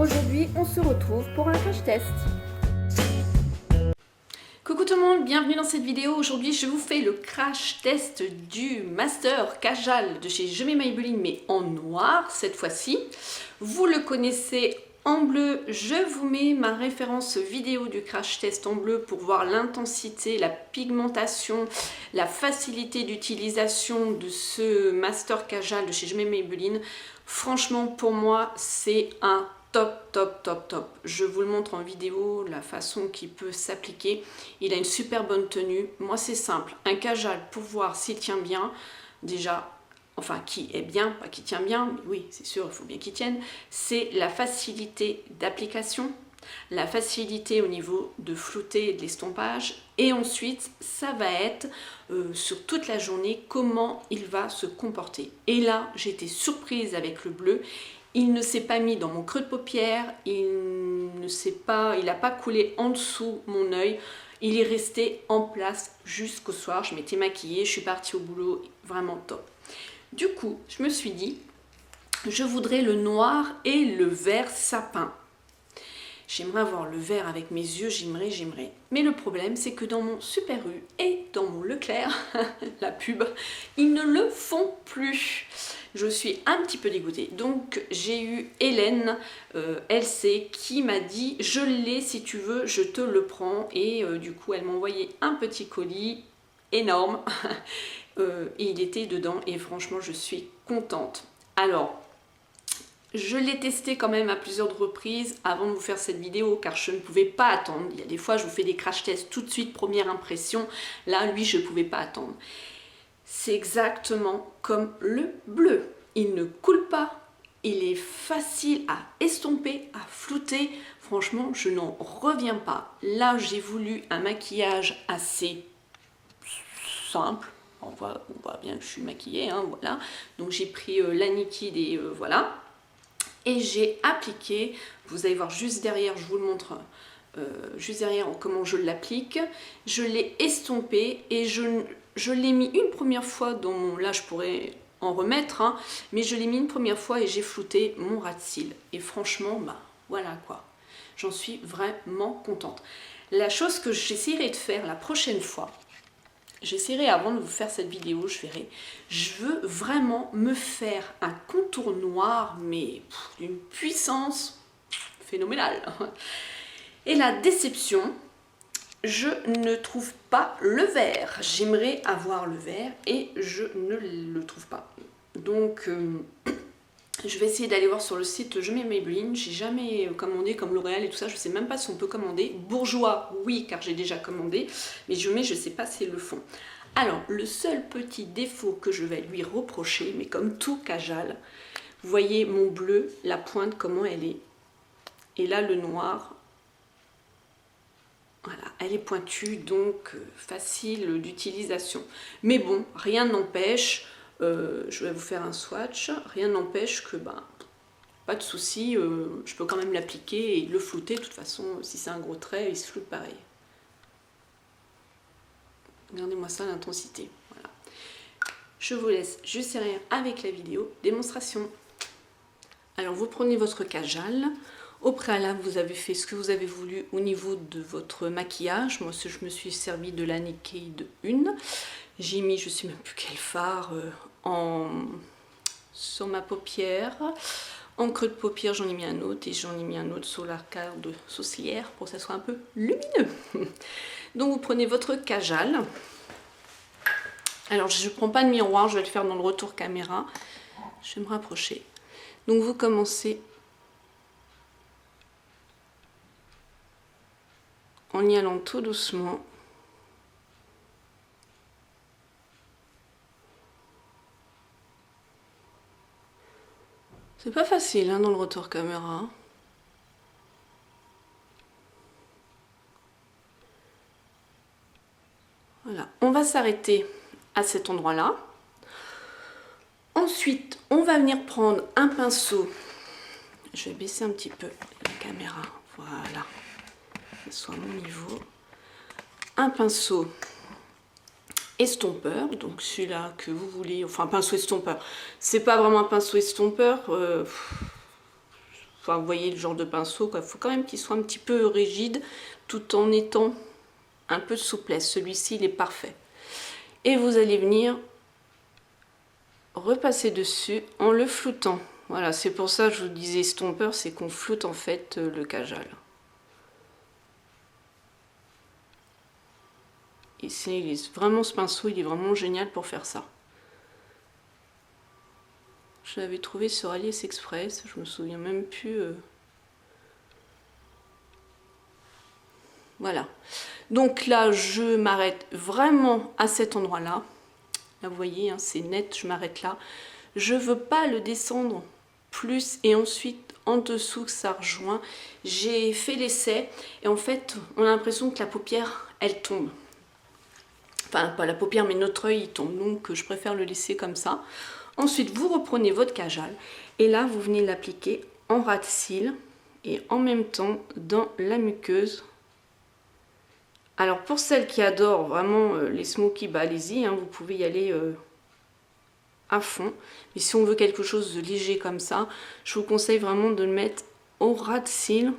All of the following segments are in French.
Aujourd'hui, on se retrouve pour un crash test. Coucou tout le monde, bienvenue dans cette vidéo. Aujourd'hui, je vous fais le crash test du Master Kajal de chez Je mets Maybelline, mais en noir cette fois-ci. Vous le connaissez en bleu. Je vous mets ma référence vidéo du crash test en bleu pour voir l'intensité, la pigmentation, la facilité d'utilisation de ce Master Kajal de chez Je mets Maybelline. Franchement, pour moi, c'est un top. Je vous le montre en vidéo, la façon qu'il peut s'appliquer. Il a une super bonne tenue. Moi, c'est simple. Un Kajal pour voir s'il tient bien. Déjà, enfin, qui est bien, pas qui tient bien. Mais oui, c'est sûr, il faut bien qu'il tienne. C'est la facilité d'application, la facilité au niveau de flouter et de l'estompage. Et ensuite, ça va être sur toute la journée comment il va se comporter. Et là, j'ai été surprise avec le bleu. Il ne s'est pas mis dans mon creux de paupière, il n'a pas coulé en dessous mon œil, il est resté en place jusqu'au soir. Je m'étais maquillée, je suis partie au boulot, vraiment top. Du coup, je me suis dit, je voudrais le noir et le vert sapin. J'aimerais avoir le vert avec mes yeux, j'aimerais. Mais le problème, c'est que dans mon Super U et dans mon Leclerc, la pub, ils ne le font plus. Je suis un petit peu dégoûtée. Donc, j'ai eu Hélène, LC, qui m'a dit « Je l'ai, si tu veux, je te le prends. » Et du coup, elle m'a envoyé un petit colis énorme. Et il était dedans et franchement, je suis contente. Alors, je l'ai testé quand même à plusieurs reprises avant de vous faire cette vidéo car je ne pouvais pas attendre. Il y a des fois je vous fais des crash tests tout de suite, première impression. Là, lui, je ne pouvais pas attendre. C'est exactement comme le bleu. Il ne coule pas, il est facile à estomper, à flouter. Franchement, je n'en reviens pas. Là, j'ai voulu un maquillage assez simple. On voit bien que je suis maquillée, hein, voilà. Donc j'ai pris la liquide et voilà. Et j'ai appliqué, vous allez voir juste derrière, je vous le montre juste derrière comment je l'applique. Je l'ai estompé et je l'ai mis une première fois dans mon... Là, je pourrais en remettre, hein, mais je l'ai mis une première fois et j'ai flouté mon ras de cils. Et franchement, bah voilà quoi. J'en suis vraiment contente. La chose que j'essaierai de faire la prochaine fois, j'essaierai avant de vous faire cette vidéo, je verrai. Je veux vraiment me faire un contour noir, mais d'une puissance phénoménale. Et la déception, je ne trouve pas le vert. J'aimerais avoir le vert et je ne le trouve pas. Donc, je vais essayer d'aller voir sur le site Je mets Maybelline. J'ai jamais commandé comme L'Oréal et tout ça. Je ne sais même pas si on peut commander. Bourjois, oui, car j'ai déjà commandé. Mais je ne sais pas s'ils le font. Alors, le seul petit défaut que je vais lui reprocher, mais comme tout Kajal, vous voyez mon bleu, la pointe, comment elle est. Et là, le noir, voilà, elle est pointue, donc facile d'utilisation. Mais bon, rien n'empêche, je vais vous faire un swatch, rien n'empêche que, pas de souci, je peux quand même l'appliquer et le flouter. De toute façon, si c'est un gros trait, il se floute pareil. Regardez-moi ça, l'intensité. Voilà. Je vous laisse juste derrière avec la vidéo démonstration. Alors, vous prenez votre Kajal. Au préalable, vous avez fait ce que vous avez voulu au niveau de votre maquillage. Moi, je me suis servi de la Naked 1. J'ai mis, je ne sais même plus quel fard, sur ma paupière. En creux de paupière, j'en ai mis un autre et j'en ai mis un autre sur l'arcade sourcilière pour que ça soit un peu lumineux. Donc, vous prenez votre Kajal. Alors, je ne prends pas de miroir, je vais le faire dans le retour caméra. Je vais me rapprocher. Donc, vous commencez en y allant tout doucement. C'est pas facile hein, dans le retour caméra. Voilà, on va s'arrêter à cet endroit-là. Ensuite, on va venir prendre un pinceau. Je vais baisser un petit peu la caméra. Voilà, que ce soit à mon niveau. Un pinceau estompeur, donc celui-là que vous voulez, enfin pinceau estompeur, c'est pas vraiment un pinceau estompeur, enfin, vous voyez le genre de pinceau, quoi. Il faut quand même qu'il soit un petit peu rigide tout en étant un peu de souplesse. Celui-ci, il est parfait. Et vous allez venir repasser dessus en le floutant. Voilà, c'est pour ça que je vous disais estompeur, c'est qu'on floute en fait le Kajal. Et c'est vraiment ce pinceau, il est vraiment génial pour faire ça. Je l'avais trouvé sur AliExpress, je me souviens même plus. Voilà. Donc là, je m'arrête vraiment à cet endroit-là. Là, vous voyez, hein, c'est net, je m'arrête là. Je veux pas le descendre plus et ensuite en dessous que ça rejoint. J'ai fait l'essai et en fait, on a l'impression que la paupière, elle tombe. Enfin, pas la paupière, mais notre œil, il tombe. Donc, je préfère le laisser comme ça. Ensuite, vous reprenez votre Kajal et là, vous venez l'appliquer en ras de cils et en même temps dans la muqueuse. Alors, pour celles qui adorent vraiment les smoky, bah allez-y, hein, vous pouvez y aller à fond. Mais si on veut quelque chose de léger comme ça, je vous conseille vraiment de le mettre au ras de cils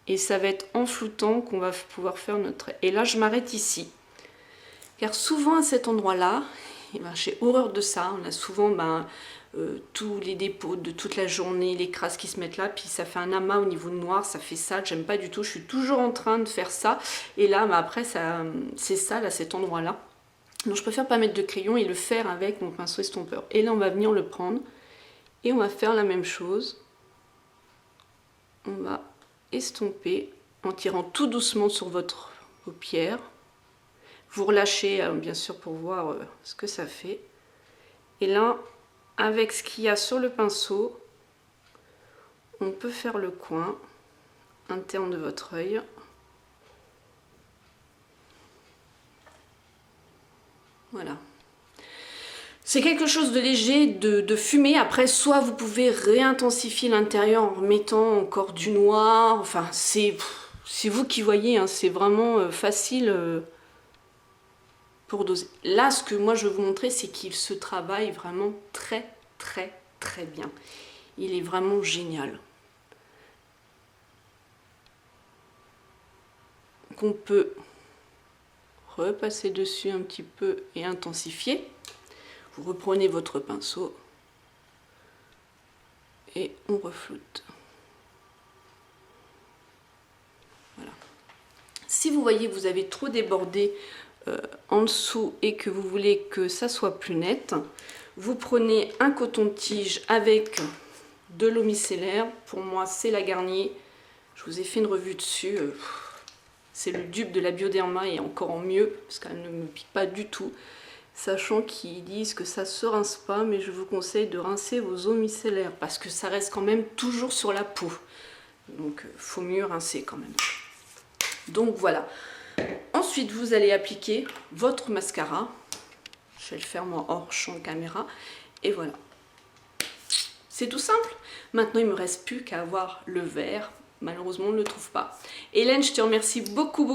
et ça va être en floutant qu'on va pouvoir faire notre... Et là, je m'arrête ici. Car souvent à cet endroit-là, eh ben, j'ai horreur de ça. On a souvent tous les dépôts de toute la journée, les crasses qui se mettent là, puis ça fait un amas au niveau noir, ça fait sale, j'aime pas du tout. Je suis toujours en train de faire ça. Et là, après, c'est sale à cet endroit-là. Donc je préfère pas mettre de crayon et le faire avec mon pinceau estompeur. Et là, on va venir le prendre et on va faire la même chose. On va estomper en tirant tout doucement sur votre paupière. Vous relâchez, bien sûr, pour voir ce que ça fait. Et là, avec ce qu'il y a sur le pinceau, on peut faire le coin interne de votre œil. Voilà. C'est quelque chose de léger, de fumé. Après, soit vous pouvez réintensifier l'intérieur en remettant encore du noir. Enfin, c'est vous qui voyez, hein, c'est vraiment facile... pour doser. Là, ce que moi je veux vous montrer, c'est qu'il se travaille vraiment très bien. Il est vraiment génial. Qu'on peut repasser dessus un petit peu et intensifier. Vous reprenez votre pinceau et on refloute. Voilà. Si vous voyez, vous avez trop débordé en dessous et que vous voulez que ça soit plus net, vous prenez un coton-tige avec de l'eau micellaire. Pour moi, c'est la Garnier. Je vous ai fait une revue dessus. C'est le dupe de la Bioderma et encore en mieux parce qu'elle ne me pique pas du tout. Sachant qu'ils disent que ça se rince pas, mais je vous conseille de rincer vos eaux micellaires parce que ça reste quand même toujours sur la peau. Donc, faut mieux rincer quand même. Donc voilà. Ensuite, vous allez appliquer votre mascara. Je vais le faire moi hors champ caméra. Et voilà. C'est tout simple. Maintenant, il ne me reste plus qu'à avoir le vert. Malheureusement, on ne le trouve pas. Hélène, je te remercie beaucoup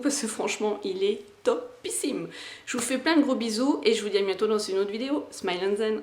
parce que franchement, il est topissime. Je vous fais plein de gros bisous et je vous dis à bientôt dans une autre vidéo. Smile and Zen.